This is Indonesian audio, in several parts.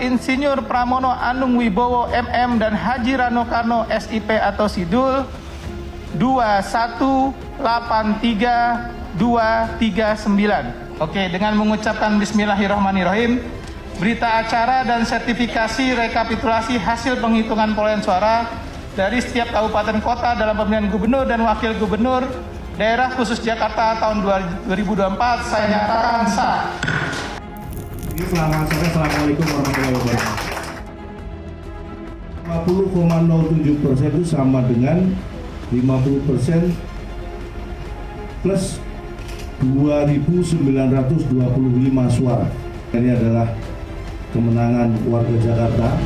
Bapak Insinyur Pramono Anung Wibowo MM dan Haji Rano Karno SIP atau Sidul 2183239. Oke, dengan mengucapkan Bismillahirrahmanirrahim, berita acara dan sertifikasi rekapitulasi hasil penghitungan perolehan suara dari setiap kabupaten kota dalam pemilihan gubernur dan wakil gubernur daerah khusus Jakarta tahun 2024 saya nyatakan sah. Selamat sore, Assalamualaikum warahmatullahi wabarakatuh. 50,07% itu sama dengan 50% plus 2.925 suara. Ini adalah kemenangan warga Jakarta.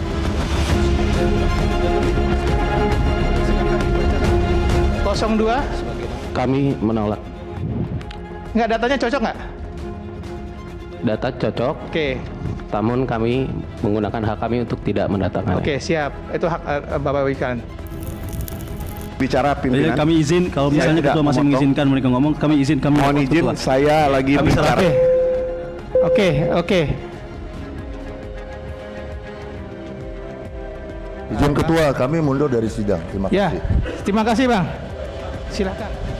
Kosong 2. Kami menolak. Nggak, datanya cocok nggak? Data cocok. Oke. Namun kami menggunakan hak kami untuk tidak mendatangkan. Oke, siap. Itu hak Bapak Wikan. Bicara pimpinan. Kami izin kalau misalnya ketua masih mengizinkan mereka ngomong, kami izin kami mohon izin ketua. saya lagi bicara. Oke. Izin ketua, kami mundur dari sidang. Terima Ya, kasih. terima kasih Bang. Silakan.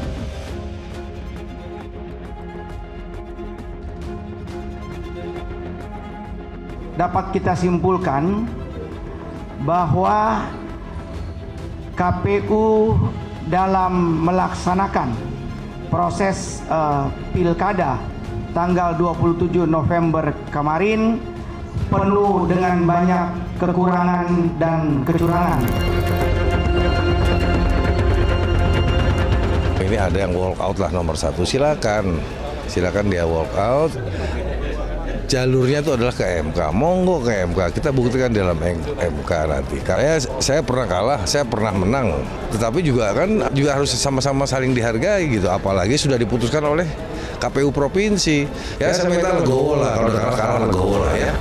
Dapat kita simpulkan bahwa KPU dalam melaksanakan proses pilkada tanggal 27 November kemarin penuh dengan banyak kekurangan dan kecurangan. Ini ada yang walk out lah nomor 1, silakan dia walk out. Jalurnya itu adalah ke MK, monggo ke MK, kita buktikan di dalam MK nanti. Karena saya pernah kalah, saya pernah menang, tetapi juga harus sama-sama saling dihargai gitu. Apalagi sudah diputuskan oleh KPU provinsi. Ya saya minta legowo lah, kalau kalah legowo lah ya.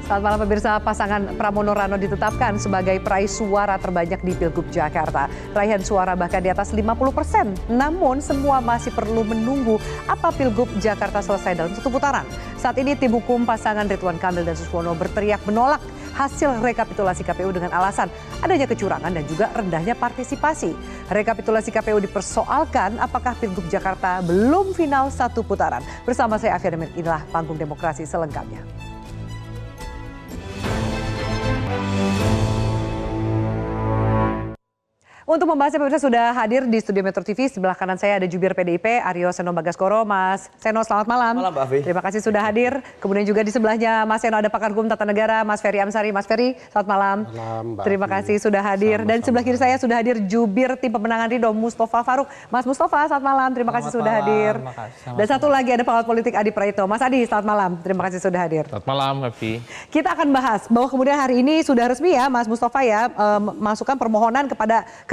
Selamat malam pemirsa, pasangan Pramono Rano ditetapkan sebagai peraih suara terbanyak di Pilgub Jakarta. Raihan suara bahkan di atas 50%. Namun semua masih perlu menunggu apa Pilgub Jakarta selesai dalam satu putaran. Saat ini tim hukum pasangan Ridwan Kamil dan Suswono berteriak menolak hasil rekapitulasi KPU dengan alasan adanya kecurangan dan juga rendahnya partisipasi. Rekapitulasi KPU dipersoalkan apakah Pilgub Jakarta belum final satu putaran. Bersama saya Afia Demir, inilah panggung demokrasi selengkapnya. Untuk membahasnya pemirsa sudah hadir di studio Metro TV. Sebelah kanan saya ada jubir PDIP Aryo Seno Bagaskoro. Mas Seno, selamat malam. Malam Mbak Afi. Terima kasih sudah hadir. Kemudian juga di sebelahnya Mas Seno ada pakar hukum tata negara Mas Ferry Amsari. Mas Ferry, selamat malam. Malam Mbak Terima Afi. kasih sudah hadir. Dan sebelah kiri saya sudah hadir jubir tim pemenangan Ridho Mustafa Faruk. Mas Mustafa, selamat malam. Terima kasih sudah hadir. Dan satu lagi ada pengamat politik Adi Praitno. Mas Adi, selamat malam. Terima kasih sudah hadir. Selamat malam Afi. Kita akan bahas bahwa kemudian hari ini sudah resmi ya Mas Mustafa ya masukkan permohonan ke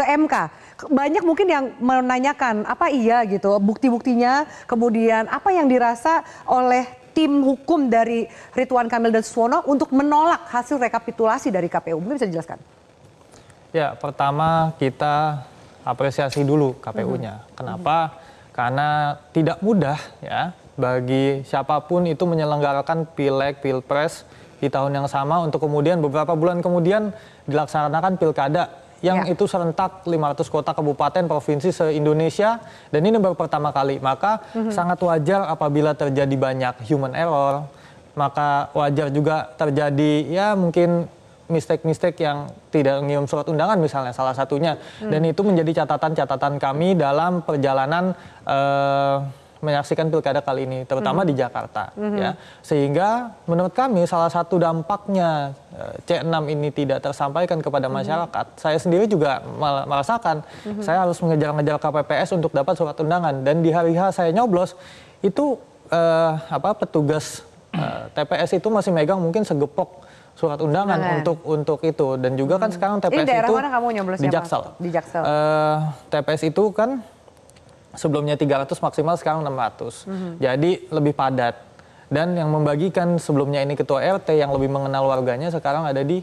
MK. Banyak mungkin yang menanyakan apa iya gitu bukti-buktinya, kemudian apa yang dirasa oleh tim hukum dari Ridwan Kamil dan Suswono untuk menolak hasil rekapitulasi dari KPU. Mungkin bisa dijelaskan? Ya, pertama kita apresiasi dulu KPU-nya. Kenapa? Karena tidak mudah ya bagi siapapun itu menyelenggarakan pileg, pilpres di tahun yang sama untuk kemudian beberapa bulan kemudian dilaksanakan pilkada yang itu serentak 500 kota kabupaten provinsi se-Indonesia dan ini baru pertama kali. Maka sangat wajar apabila terjadi banyak human error, maka wajar juga terjadi ya mungkin mistake-mistake yang tidak ngirim surat undangan misalnya salah satunya. Dan itu menjadi catatan-catatan kami dalam perjalanan menyaksikan pilkada kali ini, terutama di Jakarta. Ya. Sehingga menurut kami salah satu dampaknya C6 ini tidak tersampaikan kepada masyarakat. Saya sendiri juga merasakan saya harus mengejar-ngejar KPPS untuk dapat surat undangan. Dan di hari H saya nyoblos, itu petugas TPS itu masih megang mungkin segepok surat undangan untuk itu. Dan juga kan sekarang TPS ini daerah itu mana kamu nyoblosnya, di Jaksel. Di Jaksel. TPS itu kan sebelumnya 300 maksimal sekarang 600. Jadi lebih padat. Dan yang membagikan sebelumnya ini ketua RT yang lebih mengenal warganya sekarang ada di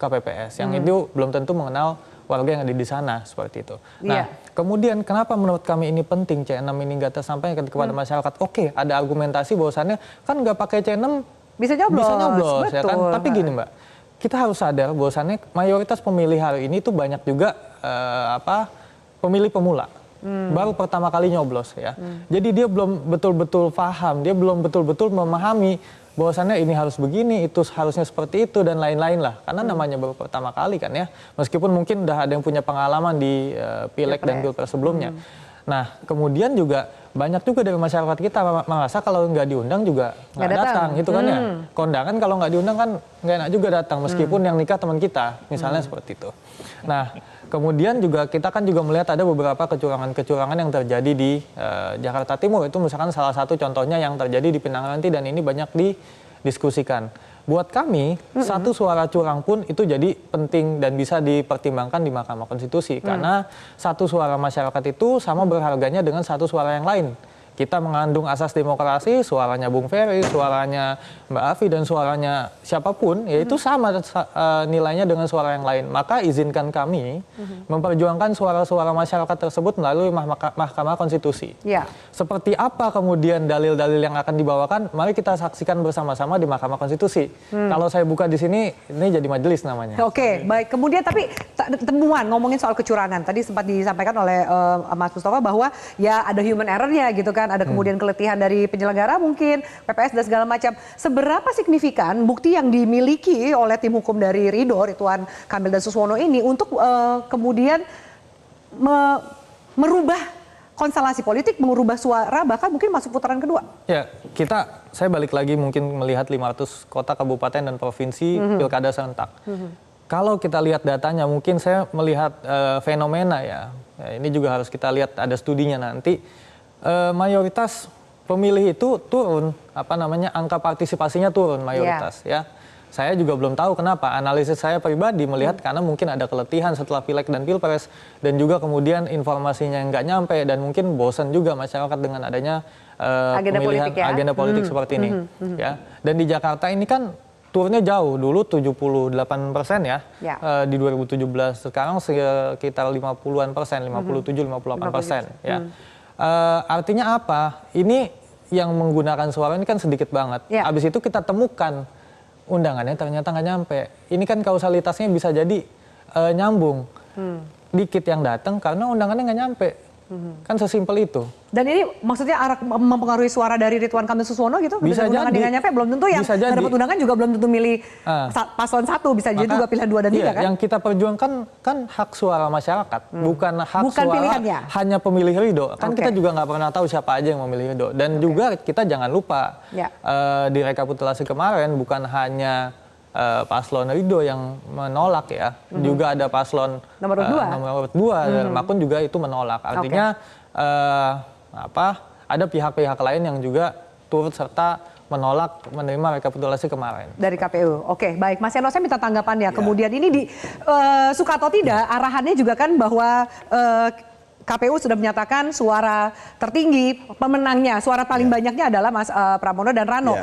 KPPS. Yang itu belum tentu mengenal warga yang ada di sana, seperti itu. Nah, kemudian kenapa menurut kami ini penting C6 ini nggak tersampaikan kepada masyarakat? Oke, ada argumentasi bahwasannya kan nggak pakai C6 bisa nyoblos, ya kan? Tapi gini Mbak, kita harus sadar bahwasannya mayoritas pemilih hari ini tuh banyak juga pemilih pemula. Baru pertama kali nyoblos ya. Jadi dia belum betul-betul paham, dia belum betul-betul memahami bahwasannya ini harus begini, itu harusnya seperti itu dan lain-lain lah. Karena namanya baru pertama kali kan ya. Meskipun mungkin udah ada yang punya pengalaman di pileg dan pilpres sebelumnya. Nah, kemudian juga banyak juga dari masyarakat kita merasa kalau nggak diundang juga nggak datang gitu kan ya. Kondangan kalau nggak diundang kan nggak enak juga datang meskipun yang nikah teman kita, misalnya seperti itu. Nah, kemudian juga kita kan juga melihat ada beberapa kecurangan-kecurangan yang terjadi di Jakarta Timur. Itu misalkan salah satu contohnya yang terjadi di Pinangranti dan ini banyak didiskusikan. Buat kami, satu suara curang pun itu jadi penting dan bisa dipertimbangkan di Mahkamah Konstitusi. Karena satu suara masyarakat itu sama berharganya dengan satu suara yang lain. Kita mengandung asas demokrasi, suaranya Bung Ferry, suaranya Mbak Afi, dan suaranya siapapun, yaitu sama nilainya dengan suara yang lain. Maka izinkan kami memperjuangkan suara-suara masyarakat tersebut melalui Mahkamah Konstitusi. Seperti apa kemudian dalil-dalil yang akan dibawakan, mari kita saksikan bersama-sama di Mahkamah Konstitusi. Kalau saya buka di sini, ini jadi majelis namanya. Oke, baik. Kemudian tapi temuan ngomongin soal kecurangan, tadi sempat disampaikan oleh Mas Mustafa bahwa ya ada human error-nya gitu kan. Ada kemudian keletihan dari penyelenggara mungkin, PPS dan segala macam. Seberapa signifikan bukti yang dimiliki oleh tim hukum dari Ridwan Kamil dan Suswono ini untuk kemudian merubah konstelasi politik, merubah suara, bahkan mungkin masuk putaran kedua? Ya, saya balik lagi mungkin melihat 500 kota, kabupaten, dan provinsi pilkada serentak. Kalau kita lihat datanya, mungkin saya melihat fenomena ya. Ini juga harus kita lihat, ada studinya nanti. Mayoritas pemilih itu turun, angka partisipasinya turun mayoritas ya. Saya juga belum tahu kenapa. Analisis saya pribadi melihat karena mungkin ada keletihan setelah pileg dan pilpres dan juga kemudian informasinya nggak nyampe dan mungkin bosan juga masyarakat dengan adanya agenda politik seperti ini ya. Dan di Jakarta ini kan turunnya jauh, dulu 78% ya. Di 2017, sekarang sekitar 50-an persen, 57-58% ya. Artinya apa? Ini yang menggunakan suara ini kan sedikit banget. Habis itu kita temukan undangannya ternyata nggak nyampe. Ini kan kausalitasnya bisa jadi nyambung. Dikit yang datang karena undangannya nggak nyampe. Kan sesimpel itu. Dan ini maksudnya arah mempengaruhi suara dari Ridwan Kamil Suswono gitu? Bisa jadi. Undangan nyampe belum tentu yang dapat undangan juga belum tentu milih paslon 1, bisa jadi juga pilihan 2 dan 3 kan? Yang kita perjuangkan kan hak suara masyarakat, bukan suara pilihannya. Hanya pemilih Ridho. Kan kita juga nggak pernah tahu siapa aja yang memilih Ridho. Dan juga kita jangan lupa di rekapitulasi kemarin bukan hanya paslon Ridho yang menolak ya, juga ada paslon nomor 2 Makun juga itu menolak. Artinya ada pihak-pihak lain yang juga turut serta menolak menerima rekapitulasi kemarin dari KPU. Oke, baik, Mas Yano, saya minta tanggapannya. Kemudian ini suka atau tidak, arahannya juga kan bahwa KPU sudah menyatakan suara tertinggi pemenangnya, suara paling banyaknya adalah Mas Pramono dan Rano.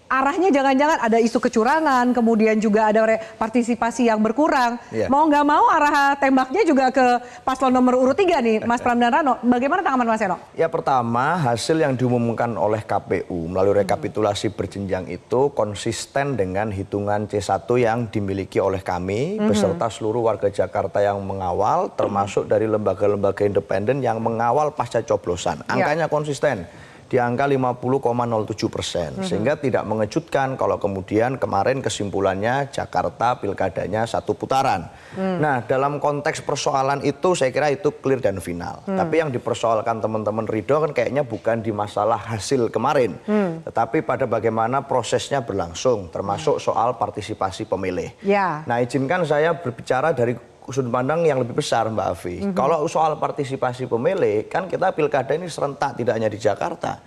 Arahnya jangan-jangan ada isu kecurangan, kemudian juga ada partisipasi yang berkurang. Mau nggak mau arah tembaknya juga ke paslon nomor urut 3 nih, Mas Pram dan Rano. Bagaimana tanggapan Mas Yano? Ya, pertama, hasil yang diumumkan oleh KPU melalui rekapitulasi berjenjang itu konsisten dengan hitungan C1 yang dimiliki oleh kami beserta seluruh warga Jakarta yang mengawal, termasuk dari lembaga-lembaga independen yang mengawal pasca coblosan. Angkanya konsisten di angka 50,07%, sehingga tidak mengejutkan kalau kemudian kemarin kesimpulannya Jakarta pilkadanya 1 putaran. Nah, dalam konteks persoalan itu saya kira itu clear dan final. Tapi yang dipersoalkan teman-teman Ridho kan kayaknya bukan di masalah hasil kemarin, tetapi pada bagaimana prosesnya berlangsung, termasuk soal partisipasi pemilih. Nah, izinkan saya berbicara dari sudut pandang yang lebih besar, Mbak Afi. Kalau soal partisipasi pemilih, kan kita pilkada ini serentak, tidak hanya di Jakarta.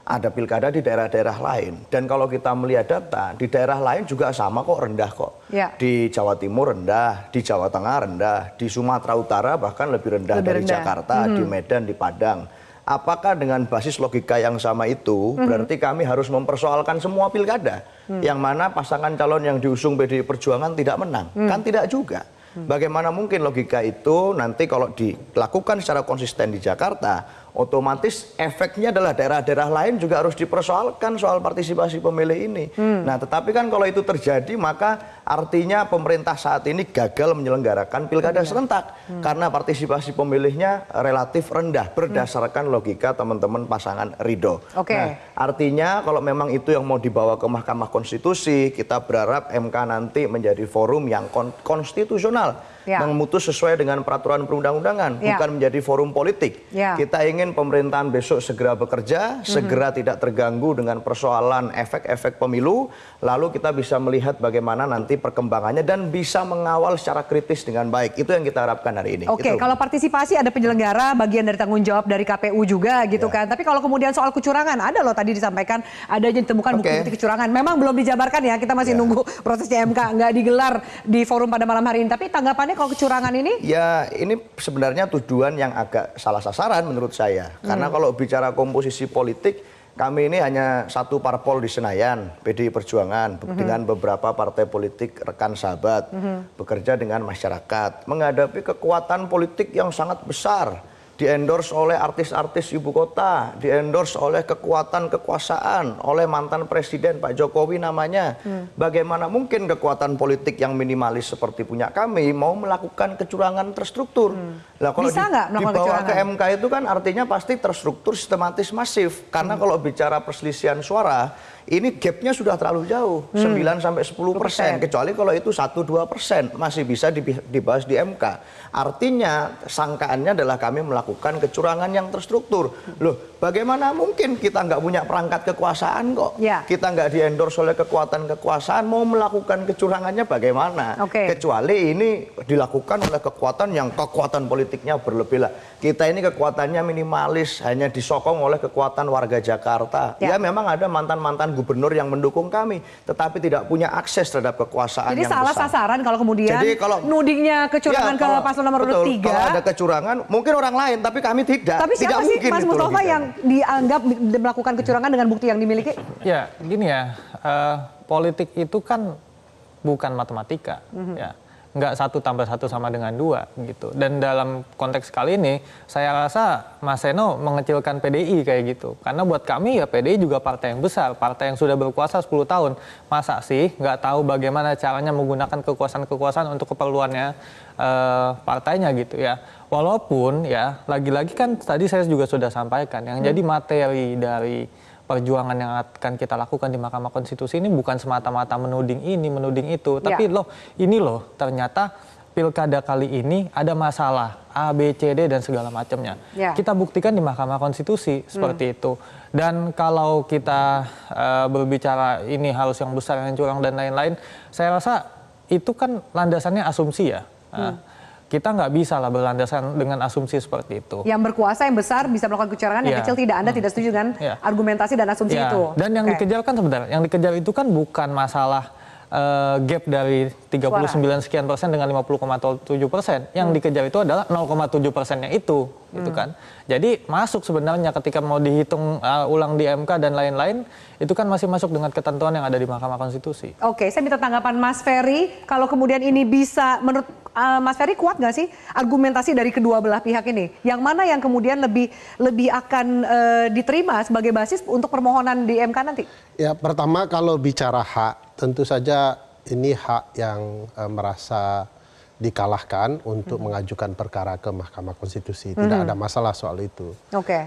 Ada pilkada di daerah-daerah lain. Dan kalau kita melihat data, di daerah lain juga sama kok, rendah kok. Di Jawa Timur rendah, di Jawa Tengah rendah, di Sumatera Utara bahkan lebih rendah dari Jakarta, di Medan, di Padang. apakah dengan basis logika yang sama itu berarti kami harus mempersoalkan semua pilkada yang mana pasangan calon yang diusung PDI Perjuangan tidak menang? Kan tidak juga. Bagaimana mungkin logika itu nanti kalau dilakukan secara konsisten di Jakarta, otomatis efeknya adalah daerah-daerah lain juga harus dipersoalkan soal partisipasi pemilih ini. Nah, tetapi kan kalau itu terjadi maka artinya pemerintah saat ini gagal menyelenggarakan pilkada serentak karena partisipasi pemilihnya relatif rendah berdasarkan logika teman-teman pasangan Ridho. Nah, artinya kalau memang itu yang mau dibawa ke Mahkamah Konstitusi, kita berharap MK nanti menjadi forum yang konstitusional, memutus sesuai dengan peraturan perundang-undangan, bukan menjadi forum politik. Kita ingin pemerintahan besok segera bekerja, segera tidak terganggu dengan persoalan efek-efek pemilu, lalu kita bisa melihat bagaimana nanti perkembangannya dan bisa mengawal secara kritis dengan baik. Itu yang kita harapkan hari ini. Kalau partisipasi ada penyelenggara, bagian dari tanggung jawab dari KPU juga gitu kan. Tapi kalau kemudian soal kecurangan, ada loh tadi disampaikan ada yang ditemukan bukti-bukti kecurangan. Memang belum dijabarkan ya, kita masih nunggu prosesnya MK, nggak digelar di forum pada malam hari ini. Tapi tanggapannya kalau kecurangan ini? Ya, ini sebenarnya tuduhan yang agak salah sasaran menurut saya. Karena kalau bicara komposisi politik, kami ini hanya satu parpol di Senayan, PDI Perjuangan, dengan beberapa partai politik rekan sahabat, bekerja dengan masyarakat, menghadapi kekuatan politik yang sangat besar, di-endorse oleh artis-artis ibu kota, di-endorse oleh kekuatan kekuasaan, oleh mantan presiden Pak Jokowi namanya. Bagaimana mungkin kekuatan politik yang minimalis seperti punya kami mau melakukan kecurangan terstruktur? Lah kalau dibawa ke MK itu kan artinya pasti terstruktur, sistematis, masif. Karena kalau bicara perselisihan suara, ini gapnya sudah terlalu jauh, 9-10%. Kecuali kalau itu 1-2% masih bisa dibahas di MK. Artinya sangkaannya adalah kami melakukan kecurangan yang terstruktur. Loh, bagaimana mungkin kita nggak punya perangkat kekuasaan kok? Kita nggak di-endorse oleh kekuatan kekuasaan, mau melakukan kecurangannya bagaimana? Kecuali ini dilakukan oleh kekuatan yang kekuatan politiknya berlebih lah. Kita ini kekuatannya minimalis, hanya disokong oleh kekuatan warga Jakarta. Ya memang ada mantan-mantan gubernur yang mendukung kami, tetapi tidak punya akses terhadap kekuasaan yang besar. Jadi salah sasaran kalau kemudian nudingnya kecurangan ke paslon nomor 3. Kalau ada kecurangan, mungkin orang lain, tapi kami tidak. Tapi siapa sih Mas Mustafa yang dianggap melakukan kecurangan dengan bukti yang dimiliki? Ya, gini ya, politik itu kan bukan matematika, ya. Nggak 1+1 sama dengan 2 gitu. Dan dalam konteks kali ini saya rasa Mas Seno mengecilkan PDI kayak gitu. Karena buat kami ya PDI juga partai yang besar, partai yang sudah berkuasa 10 tahun. Masa sih nggak tahu bagaimana caranya menggunakan kekuasaan-kekuasaan untuk keperluannya partainya gitu ya. Walaupun ya lagi-lagi kan tadi saya juga sudah sampaikan yang jadi materi dari perjuangan yang akan kita lakukan di Mahkamah Konstitusi ini bukan semata-mata menuding ini, menuding itu. Tapi ini loh ternyata pilkada kali ini ada masalah A, B, C, D dan segala macamnya. Kita buktikan di Mahkamah Konstitusi seperti itu. Dan kalau kita berbicara ini harus yang besar, yang curang dan lain-lain, saya rasa itu kan landasannya asumsi ya. Kita nggak bisa lah berlandasan dengan asumsi seperti itu. Yang berkuasa, yang besar bisa melakukan kecurangan, yang kecil tidak. Anda tidak setuju dengan argumentasi dan asumsi itu? Dan yang dikejar kan sebenarnya, yang dikejar itu kan bukan masalah gap dari 39 sekian persen dengan 50,7%. Yang dikejar itu adalah 0,7%-nya itu, gitu kan. Jadi masuk sebenarnya ketika mau dihitung ulang di MK dan lain-lain, itu kan masih masuk dengan ketentuan yang ada di Mahkamah Konstitusi. Oke, saya minta tanggapan Mas Ferry. Kalau kemudian ini bisa, menurut Mas Ferry kuat nggak sih argumentasi dari kedua belah pihak ini? Yang mana yang kemudian lebih akan diterima sebagai basis untuk permohonan di MK nanti? Ya, pertama kalau bicara hak, tentu saja ini hak yang merasa dikalahkan untuk mengajukan perkara ke Mahkamah Konstitusi. Tidak ada masalah soal itu.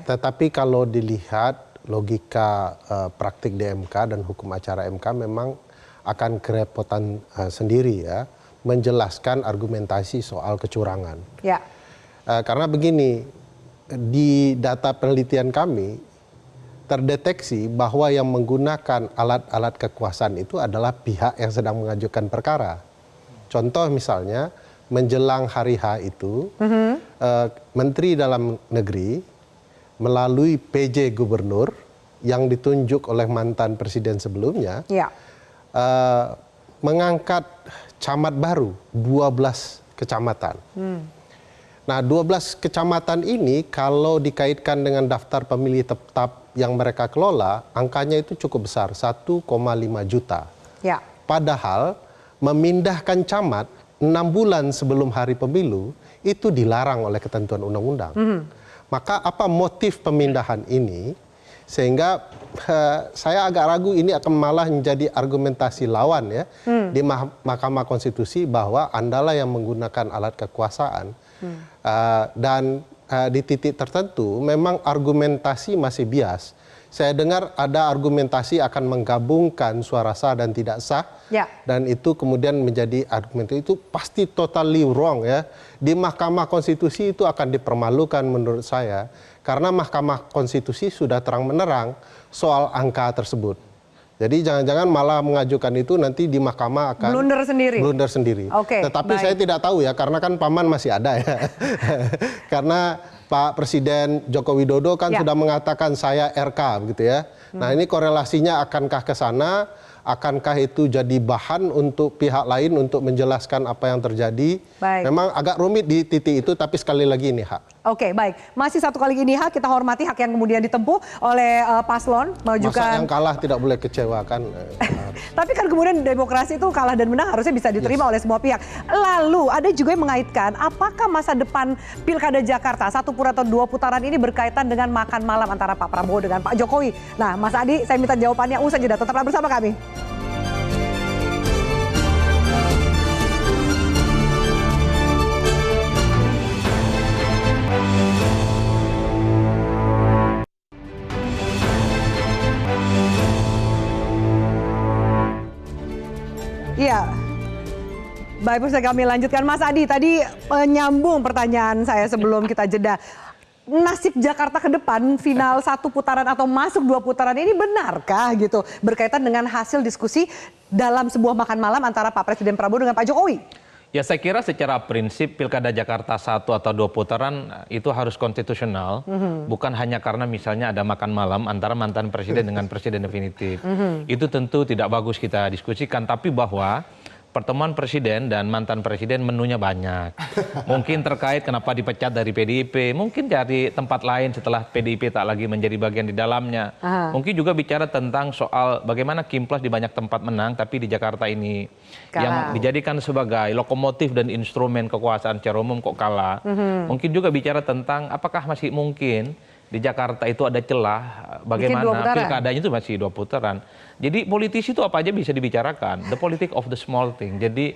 Tetapi kalau dilihat logika praktik di MK dan hukum acara MK memang akan kerepotan sendiri ya menjelaskan argumentasi soal kecurangan. Karena begini, di data penelitian kami terdeteksi bahwa yang menggunakan alat-alat kekuasaan itu adalah pihak yang sedang mengajukan perkara. Contoh misalnya menjelang hari H itu Menteri Dalam Negeri melalui PJ Gubernur yang ditunjuk oleh mantan presiden sebelumnya mengangkat camat baru 12 kecamatan. Nah, 12 kecamatan ini kalau dikaitkan dengan daftar pemilih tetap yang mereka kelola, angkanya itu cukup besar, 1,5 juta. Ya. Padahal memindahkan camat 6 bulan sebelum hari pemilu itu dilarang oleh ketentuan undang-undang. Maka apa motif pemindahan ini? Sehingga saya agak ragu ini akan malah menjadi argumentasi lawan ya di Mahkamah Konstitusi bahwa Andalah yang menggunakan alat kekuasaan. Dan di titik tertentu memang argumentasi masih bias. Saya dengar ada argumentasi akan menggabungkan suara sah dan tidak sah, dan itu kemudian menjadi argumentasi itu pasti totally wrong ya. Di Mahkamah Konstitusi itu akan dipermalukan menurut saya, karena Mahkamah Konstitusi sudah terang menerang soal angka tersebut. Jadi jangan-jangan malah mengajukan itu nanti di mahkamah akan blunder sendiri. Tetapi saya tidak tahu ya, karena kan Paman masih ada ya. Karena Pak Presiden Joko Widodo kan sudah mengatakan saya RK begitu ya. Nah, ini korelasinya akankah ke sana? Akankah itu jadi bahan untuk pihak lain untuk menjelaskan apa yang terjadi? Memang agak rumit di titik itu, tapi sekali lagi ini hak. Oke, baik. Masih satu kali ini hak, kita hormati hak yang kemudian ditempuh oleh paslon mengajukan. Masa yang kalah tidak boleh kecewakan. Tapi kan kemudian demokrasi itu kalah dan menang harusnya bisa diterima oleh semua pihak. Lalu ada juga yang mengaitkan apakah masa depan Pilkada Jakarta 1 atau 2 putaran ini berkaitan dengan makan malam antara Pak Prabowo dengan Pak Jokowi. Nah, Mas Adi, saya minta jawabannya usai jeda. Tetaplah bersama kami. Iya, baik, bisa kami lanjutkan. Mas Adi, tadi menyambung pertanyaan saya sebelum kita jeda. Nasib Jakarta ke depan, final 1 putaran atau masuk 2 putaran ini benarkah gitu? Berkaitan dengan hasil diskusi dalam sebuah makan malam antara Pak Presiden Prabowo dengan Pak Jokowi? Ya, saya kira secara prinsip Pilkada Jakarta 1 atau 2 putaran itu harus konstitusional, bukan hanya karena misalnya ada makan malam antara mantan presiden dengan presiden definitif. Itu tentu tidak bagus kita diskusikan, tapi bahwa pertemuan presiden dan mantan presiden menunya banyak. Mungkin terkait kenapa dipecat dari PDIP, mungkin dari tempat lain setelah PDIP tak lagi menjadi bagian di dalamnya. Mungkin juga bicara tentang soal bagaimana Kimplas di banyak tempat menang, tapi di Jakarta ini yang dijadikan sebagai lokomotif dan instrumen kekuasaan secara umum kok kalah. Mungkin juga bicara tentang apakah masih mungkin di Jakarta itu ada celah bagaimana pilkadanya itu masih 2 putaran. Jadi politisi itu apa aja bisa dibicarakan. The politics of the small thing. Jadi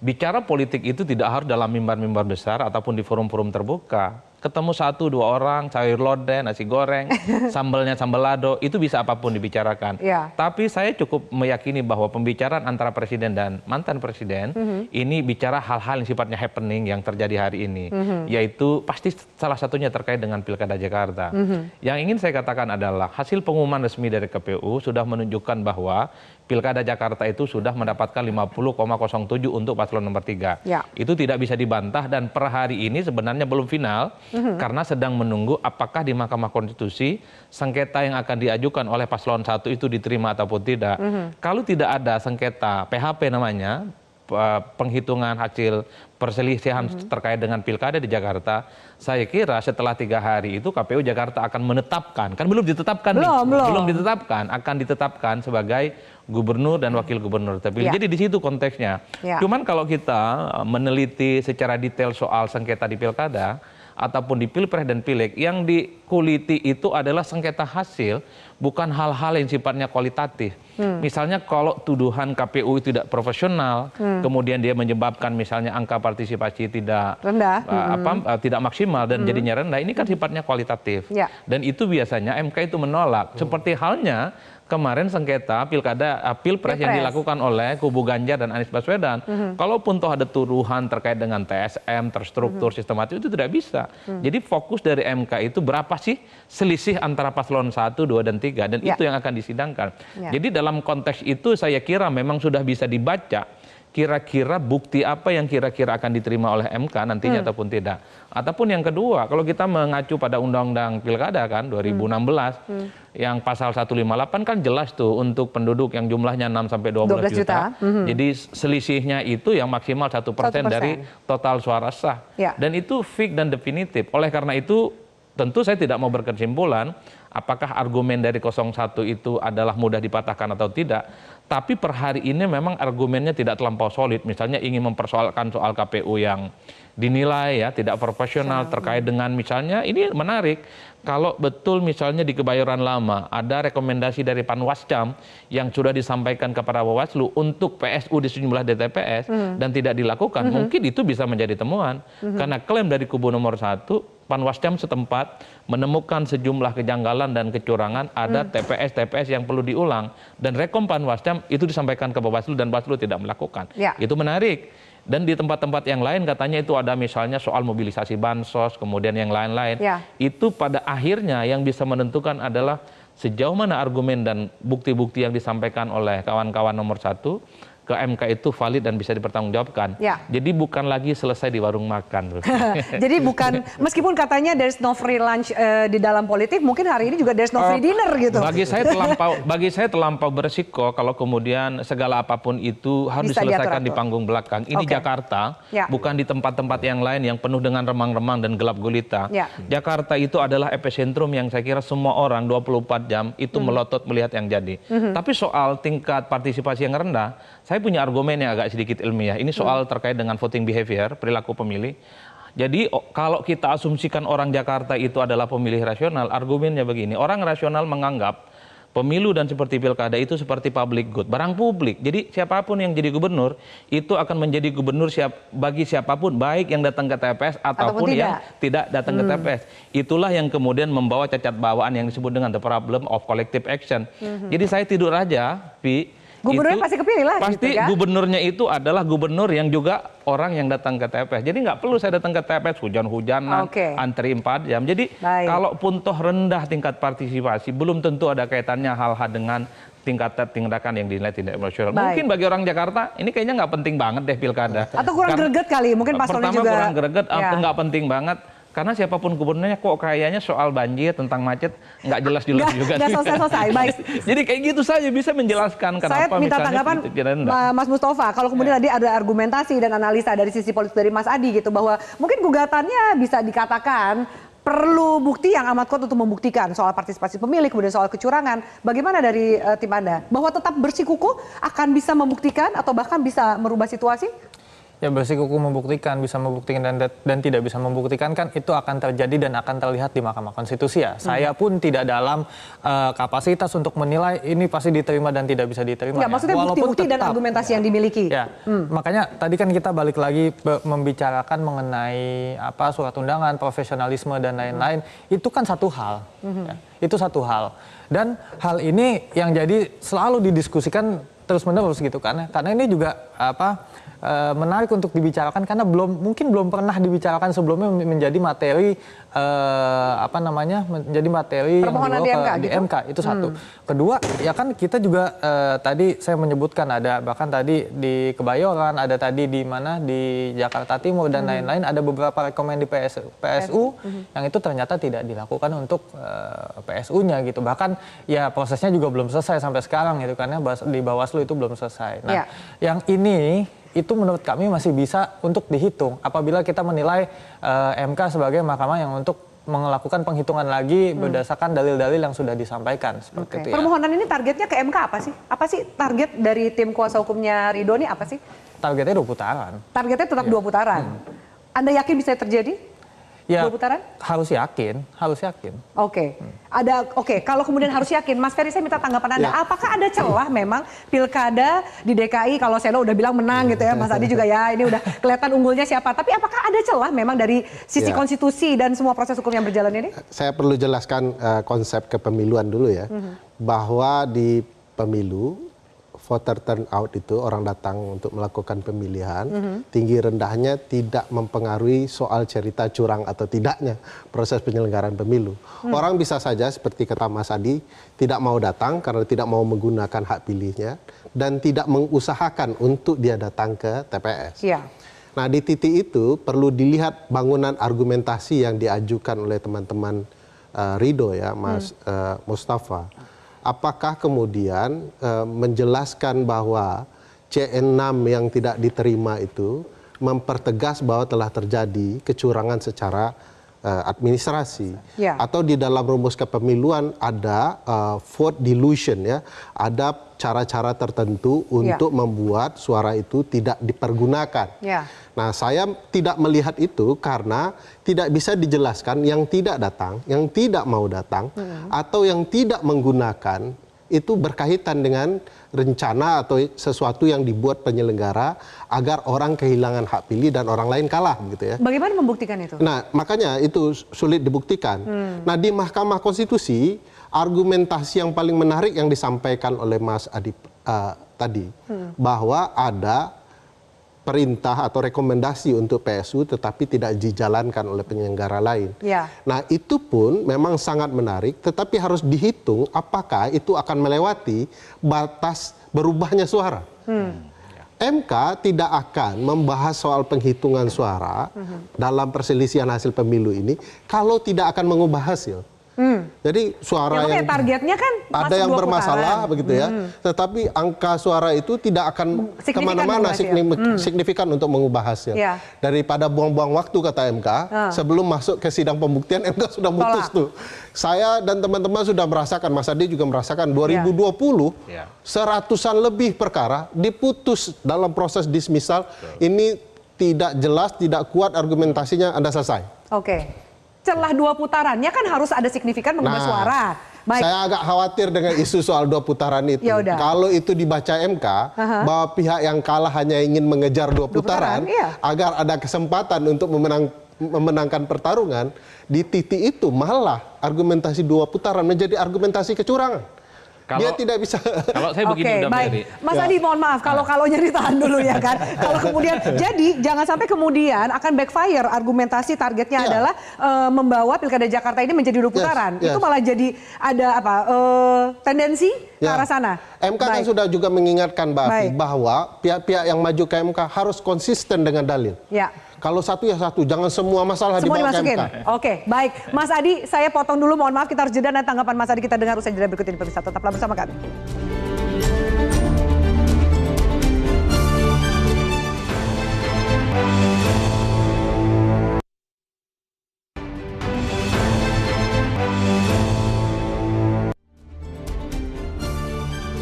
bicara politik itu tidak harus dalam mimbar-mimbar besar ataupun di forum-forum terbuka. Ketemu 1-2 orang, sayur lodeh, nasi goreng, sambalnya sambal lado, itu bisa apapun dibicarakan. Tapi saya cukup meyakini bahwa pembicaraan antara presiden dan mantan presiden ini bicara hal-hal yang sifatnya happening yang terjadi hari ini. Yaitu pasti salah satunya terkait dengan Pilkada Jakarta. Yang ingin saya katakan adalah hasil pengumuman resmi dari KPU sudah menunjukkan bahwa Pilkada Jakarta itu sudah mendapatkan 50,07 untuk paslon nomor 3. Itu tidak bisa dibantah dan per hari ini sebenarnya belum final karena sedang menunggu apakah di Mahkamah Konstitusi sengketa yang akan diajukan oleh paslon 1 itu diterima ataupun tidak. Kalau tidak ada sengketa PHP namanya, penghitungan hasil perselisihan terkait dengan pilkada di Jakarta, saya kira setelah 3 hari itu KPU Jakarta akan menetapkan, kan belum ditetapkan, belum ditetapkan, akan ditetapkan sebagai gubernur dan wakil gubernur terpilih. Jadi di situ konteksnya. Cuman kalau kita meneliti secara detail soal sengketa di pilkada ataupun di pilpres dan pileg, yang dikuliti itu adalah sengketa hasil, bukan hal-hal yang sifatnya kualitatif. Misalnya kalau tuduhan KPU tidak profesional, kemudian dia menyebabkan misalnya angka partisipasi tidak rendah, tidak maksimal dan jadinya rendah, ini kan sifatnya kualitatif. Dan itu biasanya MK itu menolak. Seperti halnya kemarin sengketa pilpres yang dilakukan oleh kubu Ganjar dan Anies Baswedan. Kalaupun toh ada tuduhan terkait dengan TSM, terstruktur, sistematis, itu tidak bisa. Jadi fokus dari MK itu berapa sih selisih antara paslon 1, 2, dan 3, dan itu yang akan disidangkan. Jadi dalam konteks itu saya kira memang sudah bisa dibaca kira-kira bukti apa yang kira-kira akan diterima oleh MK nantinya ataupun tidak. Ataupun yang kedua, kalau kita mengacu pada Undang-Undang Pilkada kan 2016 yang pasal 158 kan jelas tuh untuk penduduk yang jumlahnya 6 sampai 12 juta. Jadi selisihnya itu yang maksimal 1% dari total suara sah. Dan itu fix dan definitif. Oleh karena itu tentu saya tidak mau berkesimpulan apakah argumen dari 01 itu adalah mudah dipatahkan atau tidak. Tapi per hari ini memang argumennya tidak terlampau solid. Misalnya ingin mempersoalkan soal KPU yang dinilai ya tidak profesional terkait dengan misalnya ini menarik. Kalau betul misalnya di Kebayoran Lama ada rekomendasi dari Panwascam yang sudah disampaikan kepada Bawaslu untuk PSU di sejumlah DTPS dan tidak dilakukan, mungkin itu bisa menjadi temuan. Karena klaim dari kubu nomor 1, Panwascam setempat menemukan sejumlah kejanggalan dan kecurangan, ada TPS-TPS yang perlu diulang. Dan rekom Panwascam itu disampaikan ke Bawaslu dan Bawaslu tidak melakukan. Itu menarik. Dan di tempat-tempat yang lain katanya itu ada misalnya soal mobilisasi bansos, kemudian yang lain-lain. Itu pada akhirnya yang bisa menentukan adalah sejauh mana argumen dan bukti-bukti yang disampaikan oleh kawan-kawan nomor 1 ke MK itu valid dan bisa dipertanggungjawabkan. Jadi bukan lagi selesai di warung makan. Jadi bukan, meskipun katanya there's no free lunch di dalam politik, mungkin hari ini juga there's no free dinner gitu. Bagi saya terlampau beresiko kalau kemudian segala apapun itu harus Bisa diselesaikan diatur-atur. di panggung belakang. Ini Jakarta, bukan di tempat-tempat yang lain yang penuh dengan remang-remang dan gelap gulita. Jakarta itu adalah epicentrum yang saya kira semua orang 24 jam itu melotot melihat yang jadi. Tapi soal tingkat partisipasi yang rendah, saya punya argumen yang agak sedikit ilmiah. Ini soal terkait dengan voting behavior, perilaku pemilih. Jadi kalau kita asumsikan orang Jakarta itu adalah pemilih rasional, argumennya begini. Orang rasional menganggap pemilu dan seperti pilkada itu seperti public good, barang publik. Jadi siapapun yang jadi gubernur, itu akan menjadi gubernur bagi siapapun, baik yang datang ke TPS ataupun yang tidak datang ke TPS. Itulah yang kemudian membawa cacat bawaan yang disebut dengan the problem of collective action. Jadi saya tidur aja, Pi. Gubernurnya pasti kepilih lah. Pasti gitu, kan? Gubernurnya itu adalah gubernur yang juga orang yang datang ke TPS. Jadi nggak perlu saya datang ke TPS hujan-hujanan, antri 4 jam. Jadi kalaupun toh rendah tingkat partisipasi, belum tentu ada kaitannya hal-hal dengan tingkat tindakan yang dinilai tidak emosional. Mungkin bagi orang Jakarta ini kayaknya nggak penting banget deh pilkada. Atau kurang greget kali, mungkin paslonnya juga. Pertama kurang greget atau nggak penting banget. Karena siapapun gubernurnya kok kayaknya soal banjir, tentang macet, nggak jelas-jelas juga. Nggak selesai-selesai, baik. Jadi kayak gitu saja bisa menjelaskan kenapa Saya minta misalnya tanggapan Mas Mustafa, kalau kemudian tadi ada argumentasi dan analisa dari sisi politik dari Mas Adi gitu, bahwa mungkin gugatannya bisa dikatakan perlu bukti yang amat kuat untuk membuktikan soal partisipasi pemilih, kemudian soal kecurangan. Bagaimana dari tim Anda? Bahwa tetap bersikukuh akan bisa membuktikan atau bahkan bisa merubah situasi? Ya bersikukuh membuktikan, bisa membuktikan dan tidak bisa membuktikan kan itu akan terjadi dan akan terlihat di Mahkamah Konstitusi ya. Saya pun tidak dalam kapasitas untuk menilai ini pasti diterima dan tidak bisa diterima. Ya, maksudnya bukti-bukti dan argumentasi yang dimiliki. Ya, makanya tadi kan kita balik lagi membicarakan mengenai apa surat undangan, profesionalisme dan lain-lain. Itu kan satu hal. Ya, itu satu hal. Dan hal ini yang jadi selalu didiskusikan terus-menerus gitu kan. Karena ini juga menarik untuk dibicarakan karena mungkin belum pernah dibicarakan sebelumnya menjadi materi menjadi materi permohonan yang dibawa di di MK itu satu. Kedua ya kan kita juga tadi saya menyebutkan ada bahkan tadi di Kebayoran, ada tadi di mana di Jakarta Timur dan lain-lain ada beberapa rekomendasi PSU yang itu ternyata tidak dilakukan untuk PSU-nya gitu. Bahkan ya prosesnya juga belum selesai sampai sekarang gitu karena di Bawaslu itu belum selesai. Nah, yang ini itu menurut kami masih bisa untuk dihitung apabila kita menilai MK sebagai mahkamah yang untuk melakukan penghitungan lagi berdasarkan dalil-dalil yang sudah disampaikan seperti itu ya. Permohonan ini targetnya ke MK apa sih? Apa sih target dari tim kuasa hukumnya Ridho ini apa sih? Targetnya 2 putaran. Targetnya tetap 2 putaran. Anda yakin bisa terjadi? Ya, 2 putaran? Harus yakin. Oke. Kalau kemudian harus yakin, Mas Ferry saya minta tanggapan Anda. Apakah ada celah memang pilkada di DKI, kalau Selo udah bilang menang gitu ya, Mas Adi juga ya, ini udah kelihatan unggulnya siapa. Tapi apakah ada celah memang dari sisi konstitusi dan semua proses hukum yang berjalan ini? Saya perlu jelaskan konsep kepemiluan dulu ya. Bahwa di pemilu, voter turnout itu orang datang untuk melakukan pemilihan, tinggi rendahnya tidak mempengaruhi soal cerita curang atau tidaknya proses penyelenggaraan pemilu. Orang bisa saja seperti kata Mas Adi tidak mau datang karena tidak mau menggunakan hak pilihnya dan tidak mengusahakan untuk dia datang ke TPS. Ya. Nah, di titik itu perlu dilihat bangunan argumentasi yang diajukan oleh teman-teman Ridho ya, Mas Mustafa. Apakah kemudian menjelaskan bahwa C6 yang tidak diterima itu mempertegas bahwa telah terjadi kecurangan secara administrasi, atau di dalam rumus kepemiluan ada vote dilution ya, ada cara-cara tertentu untuk membuat suara itu tidak dipergunakan. Nah, saya tidak melihat itu karena tidak bisa dijelaskan yang tidak datang, yang tidak mau datang, atau yang tidak menggunakan itu berkaitan dengan rencana atau sesuatu yang dibuat penyelenggara agar orang kehilangan hak pilih dan orang lain kalah gitu ya. Bagaimana membuktikan itu? Nah, makanya itu sulit dibuktikan. Nah, di Mahkamah Konstitusi argumentasi yang paling menarik yang disampaikan oleh Mas Adi tadi bahwa ada perintah atau rekomendasi untuk PSU tetapi tidak dijalankan oleh penyelenggara lain. Nah, itu pun memang sangat menarik, tetapi harus dihitung apakah itu akan melewati batas berubahnya suara. MK tidak akan membahas soal penghitungan suara dalam perselisihan hasil pemilu ini kalau tidak akan mengubah hasil. Jadi suara yang targetnya kan ada yang bermasalah begitu ya, tetapi angka suara itu tidak akan kemana-mana signifikan untuk mengubah hasil. Daripada buang-buang waktu kata MK, sebelum masuk ke sidang pembuktian MK sudah mutus tuh. Saya dan teman-teman sudah merasakan, Mas Adi juga merasakan 2020 seratusan lebih perkara diputus dalam proses dismissal. Ini tidak jelas, tidak kuat argumentasinya, Anda selesai. Celah 2 putarannya kan harus ada signifikan mengubah suara. Saya agak khawatir dengan isu soal 2 putaran itu. Kalau itu dibaca MK, bahwa pihak yang kalah hanya ingin mengejar 2 putaran, agar ada kesempatan untuk memenangkan pertarungan, di titik itu malah argumentasi 2 putaran menjadi argumentasi kecurangan. Dia tidak bisa. Kalau saya begini, Mas Adi, mohon maaf kalau nyari tahan dulu ya kan. Kalau kemudian jadi jangan sampai kemudian akan backfire argumentasi targetnya adalah membawa Pilkada Jakarta ini menjadi 2 putaran. Itu malah jadi ada tendensi ke arah sana. MK kan sudah juga mengingatkan Mbak Afi bahwa pihak-pihak yang maju ke MK harus konsisten dengan dalil. Kalau satu ya satu, jangan semua masalah dibawa ke MK. Baik. Mas Adi, saya potong dulu, mohon maaf, kita harus jeda dan tanggapan Mas Adi kita dengar usai jeda berikut ini, pemirsa. Tetaplah bersama kami.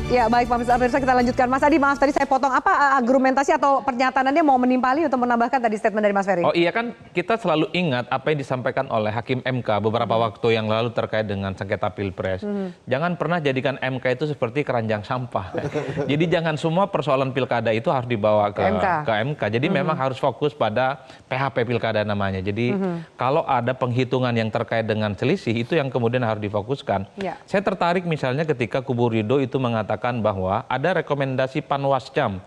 Ya baik Pak Mirsa, kita lanjutkan. Mas Adi, maaf tadi saya potong, apa argumentasi atau pernyataannya mau menimpali untuk menambahkan tadi statement dari Mas Ferry? Oh iya, kan kita selalu ingat apa yang disampaikan oleh Hakim MK beberapa waktu yang lalu terkait dengan sengketa Pilpres. Jangan pernah jadikan MK itu seperti keranjang sampah. Jadi jangan semua persoalan pilkada itu harus dibawa ke MK. Jadi memang harus fokus pada PHP pilkada namanya. Jadi kalau ada penghitungan yang terkait dengan selisih, itu yang kemudian harus difokuskan. Saya tertarik misalnya ketika kubu Ridho itu mengatakan bahwa ada rekomendasi Panwascam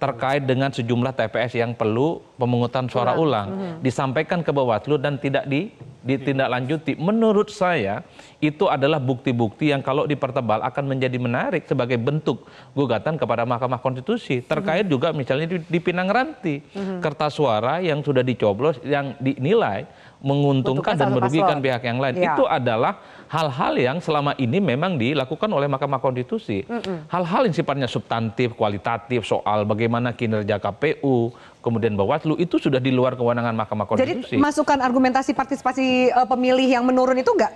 terkait dengan sejumlah TPS yang perlu pemungutan suara ulang, disampaikan ke Bawaslu dan tidak ditindaklanjuti. Menurut saya itu adalah bukti-bukti yang kalau dipertebal akan menjadi menarik sebagai bentuk gugatan kepada Mahkamah Konstitusi. Terkait juga misalnya di Pinang Ranti, kertas suara yang sudah dicoblos yang dinilai menguntungkan dan merugikan pihak yang lain. Itu adalah hal-hal yang selama ini memang dilakukan oleh Mahkamah Konstitusi. Hal-hal yang sifatnya substantif, kualitatif, soal bagaimana kinerja KPU, kemudian Bawaslu, itu sudah di luar kewenangan Mahkamah Konstitusi. Jadi masukan argumentasi partisipasi pemilih yang menurun itu nggak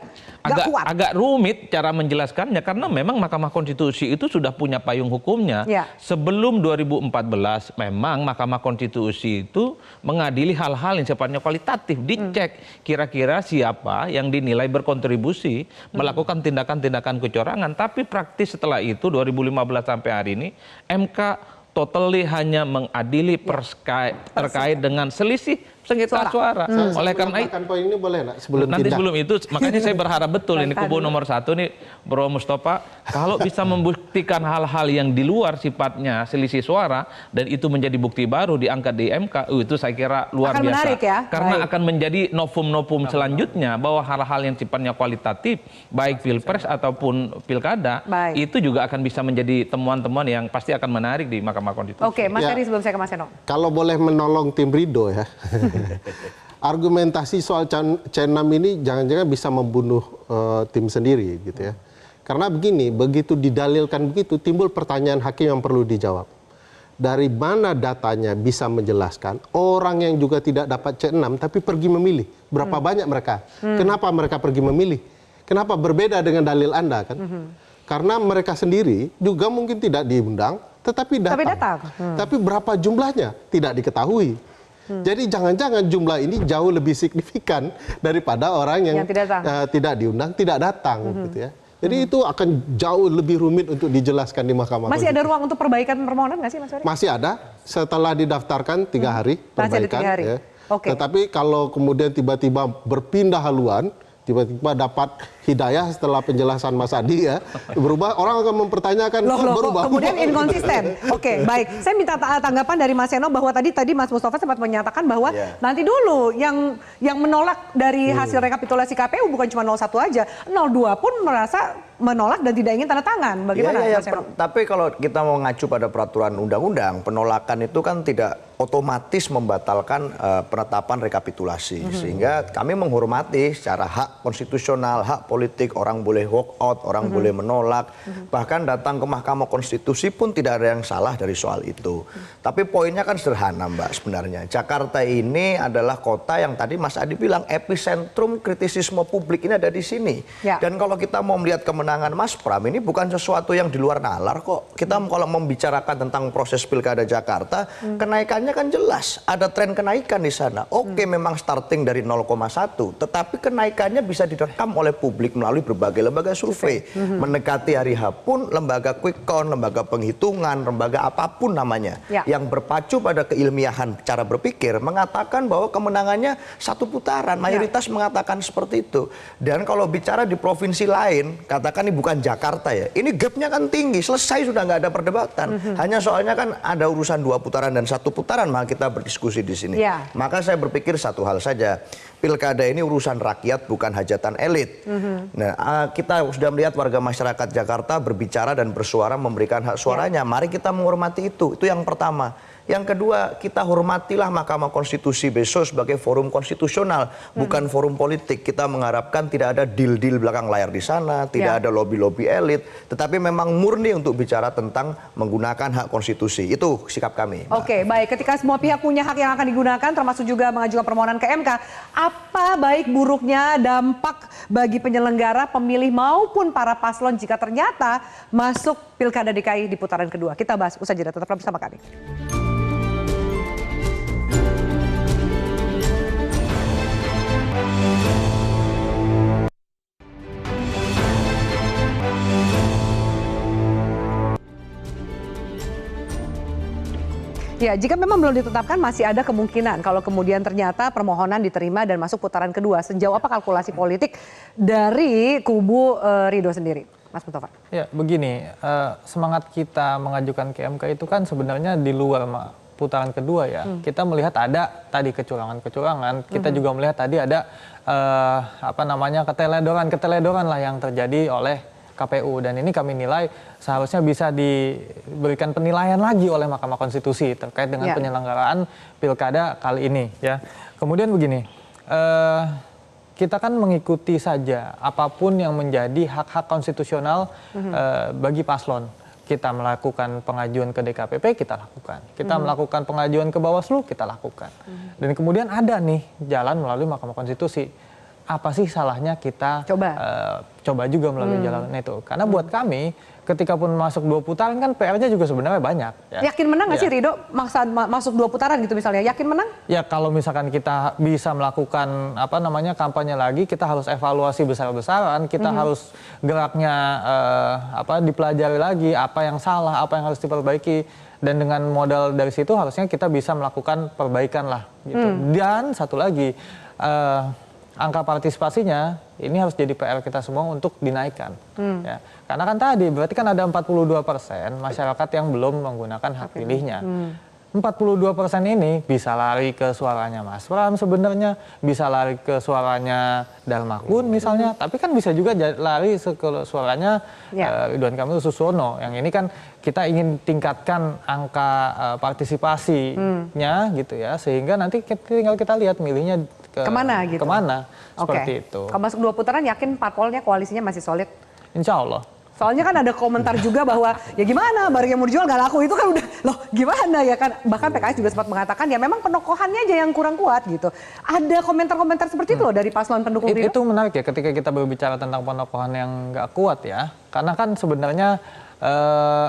kuat? Agak rumit cara menjelaskannya, karena memang Mahkamah Konstitusi itu sudah punya payung hukumnya. Sebelum 2014 memang Mahkamah Konstitusi itu mengadili hal-hal yang sifatnya kualitatif, dicek kira-kira siapa yang dinilai berkontribusi melakukan tindakan-tindakan kecurangan. Tapi praktis setelah itu 2015 sampai hari ini MK totally hanya mengadili terkait dengan selisih sengketa suara. Oleh karena itu, poin ini boleh nak sebelum nanti pindah. sebelum itu, makanya saya berharap betul ini kubu nomor 1 nih, Bro Mustafa, kalau bisa membuktikan hal-hal yang di luar sifatnya selisih suara dan itu menjadi bukti baru diangkat di MK, itu saya kira luar Akan biasa. menarik ya? Karena Baik. akan menjadi novum-novum selanjutnya bahwa hal-hal yang sifatnya kualitatif, baik pilpres ataupun pilkada, Baik. itu juga akan bisa menjadi temuan-temuan yang pasti akan menarik di Mahkamah Konstitusi. Oke, Mas Ya. Heri sebelum saya ke Mas Seno. Kalau boleh menolong tim Ridho ya. Argumentasi soal C6 ini jangan-jangan bisa membunuh tim sendiri gitu ya. Karena begini, begitu didalilkan begitu timbul pertanyaan hakim yang perlu dijawab. Dari mana datanya bisa menjelaskan orang yang juga tidak dapat C6 tapi pergi memilih? Berapa banyak mereka? Kenapa mereka pergi memilih? Kenapa berbeda dengan dalil Anda kan? Karena mereka sendiri juga mungkin tidak diundang tetapi datang. Tapi berapa jumlahnya? Tidak diketahui. Jadi jangan-jangan jumlah ini jauh lebih signifikan daripada orang yang tidak diundang, tidak datang gitu ya. Jadi itu akan jauh lebih rumit untuk dijelaskan di Mahkamah Masih ada Konstitusi. ruang untuk perbaikan permohonan nggak sih Mas Heri? Masih ada, setelah didaftarkan 3 hari Masih ada perbaikan. 3 hari. Ya. Oke. Tetapi kalau kemudian tiba-tiba berpindah haluan, tiba-tiba dapat hidayah setelah penjelasan Mas Adi ya, berubah, orang akan mempertanyakan kok berubah. Kemudian inkonsisten. Oke, baik. Saya minta tanggapan dari Mas Seno bahwa tadi Mas Mustafa sempat menyatakan bahwa nanti dulu yang menolak dari hasil rekapitulasi KPU bukan cuma 01 aja, 02 pun merasa menolak dan tidak ingin tanda tangan. Bagaimana Mas Seno? Tapi kalau kita mau mengacu pada peraturan undang-undang, penolakan itu kan tidak otomatis membatalkan penetapan rekapitulasi. Sehingga kami menghormati secara hak konstitusional, hak politik, orang boleh walk out, orang boleh menolak, bahkan datang ke Mahkamah Konstitusi pun tidak ada yang salah dari soal itu. Tapi poinnya kan sederhana Mbak sebenarnya. Jakarta ini adalah kota yang tadi Mas Adi bilang epicentrum kritisisme publik ini ada di sini. Dan kalau kita mau melihat kemenangan Mas Pram ini bukan sesuatu yang di luar nalar kok. Kita kalau membicarakan tentang proses pilkada Jakarta, kenaikannya kan jelas. Ada tren kenaikan di sana. Oke, memang starting dari 0,1, tetapi kenaikannya bisa direkam oleh publik melalui berbagai lembaga survei. Mendekati hari H pun lembaga quick count, lembaga penghitungan, lembaga apapun namanya, yang berpacu pada keilmiahan cara berpikir mengatakan bahwa kemenangannya 1 putaran. Mayoritas mengatakan seperti itu. Dan kalau bicara di provinsi lain, katakan ini bukan Jakarta ya, ini gapnya kan tinggi, selesai sudah nggak ada perdebatan. Hanya soalnya kan ada urusan 2 putaran dan 1 putaran, maka kita berdiskusi di sini. Maka saya berpikir satu hal saja, pilkada ini urusan rakyat bukan hajatan elit. Nah, kita sudah melihat warga masyarakat Jakarta berbicara dan bersuara memberikan hak suaranya. Mari kita menghormati itu. Itu yang pertama. Yang kedua, kita hormatilah Mahkamah Konstitusi besok sebagai forum konstitusional, bukan forum politik. Kita mengharapkan tidak ada deal-deal belakang layar di sana, tidak ada lobby-lobby elit, tetapi memang murni untuk bicara tentang menggunakan hak konstitusi. Itu sikap kami. Oke, baik. Ketika semua pihak punya hak yang akan digunakan, termasuk juga mengajukan permohonan ke MK, apa baik buruknya dampak bagi penyelenggara, pemilih maupun para paslon jika ternyata masuk Pilkada DKI di putaran kedua? Kita bahas usai jeda, tetaplah bersama kami. Ya, jika memang belum ditetapkan masih ada kemungkinan kalau kemudian ternyata permohonan diterima dan masuk putaran kedua. Sejauh apa kalkulasi politik dari kubu Ridho sendiri, Mas Mustafa? Ya, begini, semangat kita mengajukan ke MK itu kan sebenarnya di luar putaran kedua ya. Kita melihat ada tadi kecurangan-kecurangan, kita juga melihat tadi ada keteledoran lah yang terjadi oleh KPU, dan ini kami nilai seharusnya bisa diberikan penilaian lagi oleh Mahkamah Konstitusi terkait dengan penyelenggaraan pilkada kali ini ya. Kemudian begini, kita kan mengikuti saja apapun yang menjadi hak-hak konstitusional bagi paslon. Kita melakukan pengajuan ke DKPP, kita lakukan. Kita melakukan pengajuan ke Bawaslu, kita lakukan. Dan kemudian ada nih jalan melalui Mahkamah Konstitusi. Apa sih salahnya kita coba juga melalui jalan itu? Karena buat kami, ketika pun masuk 2 putaran kan PR-nya juga sebenarnya banyak. Ya. Yakin menang nggak sih Ridho masuk 2 putaran gitu misalnya? Yakin menang? Ya kalau misalkan kita bisa melakukan kampanye lagi, kita harus evaluasi besar-besaran, kita harus geraknya dipelajari lagi, apa yang salah, apa yang harus diperbaiki. Dan dengan modal dari situ harusnya kita bisa melakukan perbaikan lah gitu. Dan satu lagi, angka partisipasinya ini harus jadi PR kita semua untuk dinaikkan. Ya. Karena kan tadi berarti kan ada 42% masyarakat yang belum menggunakan hak pilihnya. 42% ini bisa lari ke suaranya Mas Pram sebenarnya, bisa lari ke suaranya Darmakun misalnya, tapi kan bisa juga lari ke suaranya Ridwan Kamil Suswono. Yang ini kan kita ingin tingkatkan angka partisipasinya gitu ya, sehingga nanti tinggal kita lihat milihnya kemana gitu. Kemana, seperti itu. Kalau masuk 2 putaran yakin parpolnya koalisinya masih solid? Insya Allah. Soalnya kan ada komentar juga bahwa ya gimana barang yang mau dijual gak laku, itu kan udah loh gimana ya kan, bahkan PKS juga sempat mengatakan ya memang penokohannya aja yang kurang kuat gitu. Ada komentar-komentar seperti itu loh dari paslon pendukung Ridho. Itu menarik ya ketika kita berbicara tentang penokohan yang gak kuat ya, karena kan sebenarnya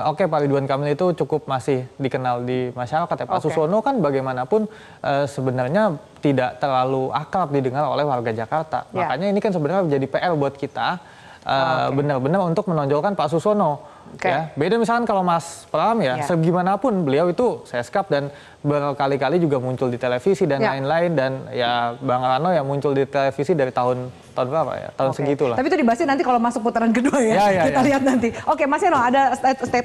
oke, Pak Ridwan Kamil itu cukup masih dikenal di masyarakat ya. Pak Suswono kan bagaimanapun sebenarnya tidak terlalu akrab didengar oleh warga Jakarta. Makanya ini kan sebenarnya menjadi PR buat kita benar-benar untuk menonjolkan Pak Suswono. Ya. Beda misalkan kalau Mas Pram ya, segimanapun beliau itu seskap dan berkali-kali juga muncul di televisi dan lain-lain, dan ya Bang Rano ya muncul di televisi dari tahun berapa ya? Tahun segitulah. Tapi itu dibahas nanti kalau masuk putaran kedua ya. Kita lihat nanti. Oke, Mas Heno ada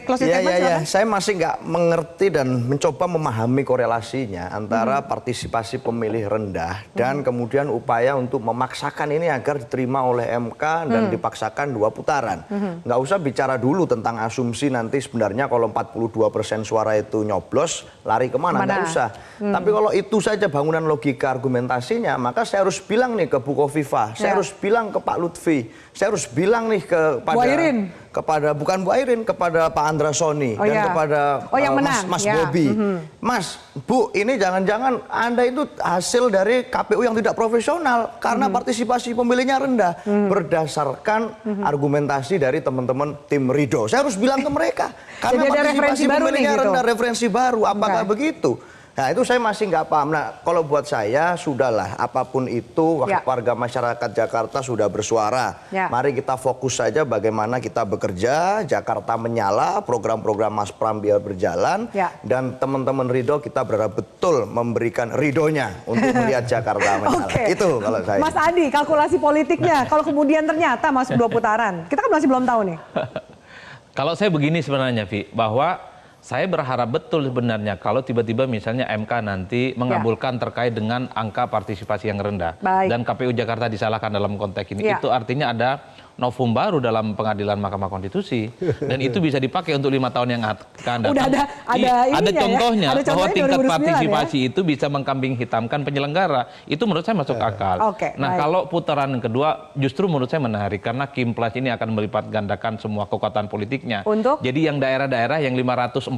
closing statement? Saya masih nggak mengerti dan mencoba memahami korelasinya antara partisipasi pemilih rendah dan kemudian upaya untuk memaksakan ini agar diterima oleh MK dan dipaksakan 2 putaran. Nggak usah bicara dulu tentang asumsi nanti sebenarnya kalau 42% suara itu nyoblos, lari kemana? Nggak usah. Tapi kalau itu saja bangunan logika argumentasinya, maka saya harus bilang nih ke Bu Kofifa, saya harus bilang ke Pak Lutfi, saya harus bilang nih kepada bukan Bu Airin, kepada Pak Andra Soni dan kepada Mas Bobi. Mas, Bu, ini jangan-jangan Anda itu hasil dari KPU yang tidak profesional karena partisipasi pemilihnya rendah berdasarkan argumentasi dari teman-teman tim Ridho. Saya harus bilang ke mereka karena partisipasi pemilihnya rendah, referensi baru. Apakah begitu? Nah, itu saya masih nggak paham. Nah, kalau buat saya sudahlah, apapun itu warga masyarakat Jakarta sudah bersuara. Mari kita fokus saja bagaimana kita bekerja, Jakarta menyala, program-program Mas Pram biar berjalan, dan teman-teman Ridho kita berharap betul memberikan ridhonya untuk melihat Jakarta menyala. Itu kalau saya. Mas Adi, kalkulasi politiknya, kalau kemudian ternyata masuk 2 putaran, kita kan masih belum tahu nih. Kalau saya begini sebenarnya, Vi, bahwa saya berharap betul sebenarnya kalau tiba-tiba misalnya MK nanti mengabulkan terkait dengan angka partisipasi yang rendah. Dan KPU Jakarta disalahkan dalam konteks ini. Itu artinya ada novum baru dalam pengadilan Mahkamah Konstitusi. Dan itu bisa dipakai untuk 5 tahun yang akan datang. Udah ada contohnya, bahwa tingkat partisipasi ya? itu bisa mengkambing hitamkan penyelenggara. Itu menurut saya masuk akal. Nah, kalau putaran kedua justru menurut saya menarik. Karena Kim Plus ini akan melipat gandakan semua kekuatan politiknya. Jadi yang daerah-daerah yang 544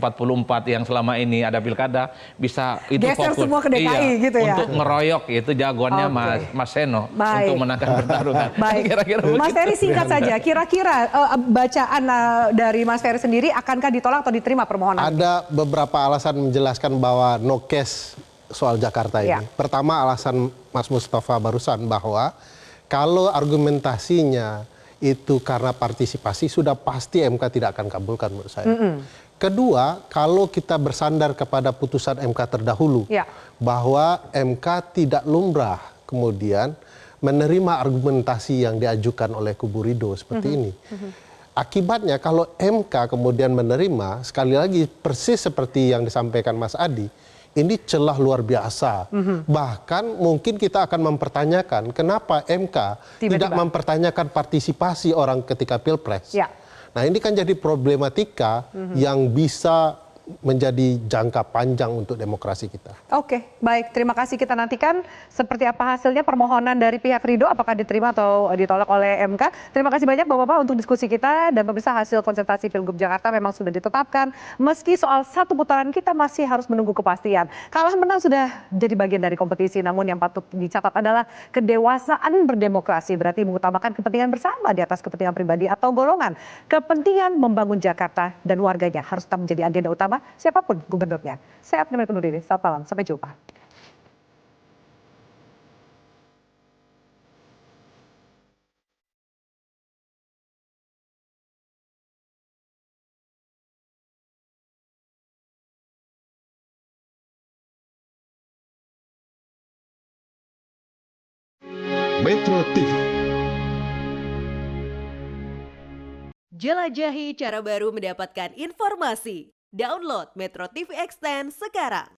yang selama ini ada pilkada bisa itu geser fokus semua ke DKI gitu ya, untuk ngeroyok itu jagoannya Mas Seno untuk menangkan pertarungan. Kira-kira Mas Ferry, singkat saja, kira-kira bacaan dari Mas Ferry sendiri akankah ditolak atau diterima permohonan? Ada beberapa alasan menjelaskan bahwa no case soal Jakarta ini. Pertama, alasan Mas Mustafa barusan bahwa kalau argumentasinya itu karena partisipasi, sudah pasti MK tidak akan kabulkan menurut saya. Kedua, kalau kita bersandar kepada putusan MK terdahulu, bahwa MK tidak lumrah kemudian menerima argumentasi yang diajukan oleh kubu Ridho seperti ini. Akibatnya kalau MK kemudian menerima, sekali lagi persis seperti yang disampaikan Mas Adi, ini celah luar biasa. Bahkan mungkin kita akan mempertanyakan kenapa MK tidak mempertanyakan partisipasi orang ketika Pilpres. Nah, ini kan jadi problematika yang bisa menjadi jangka panjang untuk demokrasi kita. Oke, baik. Terima kasih, kita nantikan seperti apa hasilnya permohonan dari pihak Ridho, apakah diterima atau ditolak oleh MK. Terima kasih banyak Bapak-Bapak untuk diskusi kita, dan pemirsa, hasil konsultasi Pilgub Jakarta memang sudah ditetapkan. Meski soal 1 putaran kita masih harus menunggu kepastian. Kalah menang sudah jadi bagian dari kompetisi, namun yang patut dicatat adalah kedewasaan berdemokrasi, berarti mengutamakan kepentingan bersama di atas kepentingan pribadi atau golongan. Kepentingan membangun Jakarta dan warganya harus tetap menjadi agenda utama siapapun gubernurnya. Saya Apni undur diri. Selamat malam. Sampai jumpa. Metro TV. Jelajahi cara baru mendapatkan informasi. Download Metro TV Extend sekarang.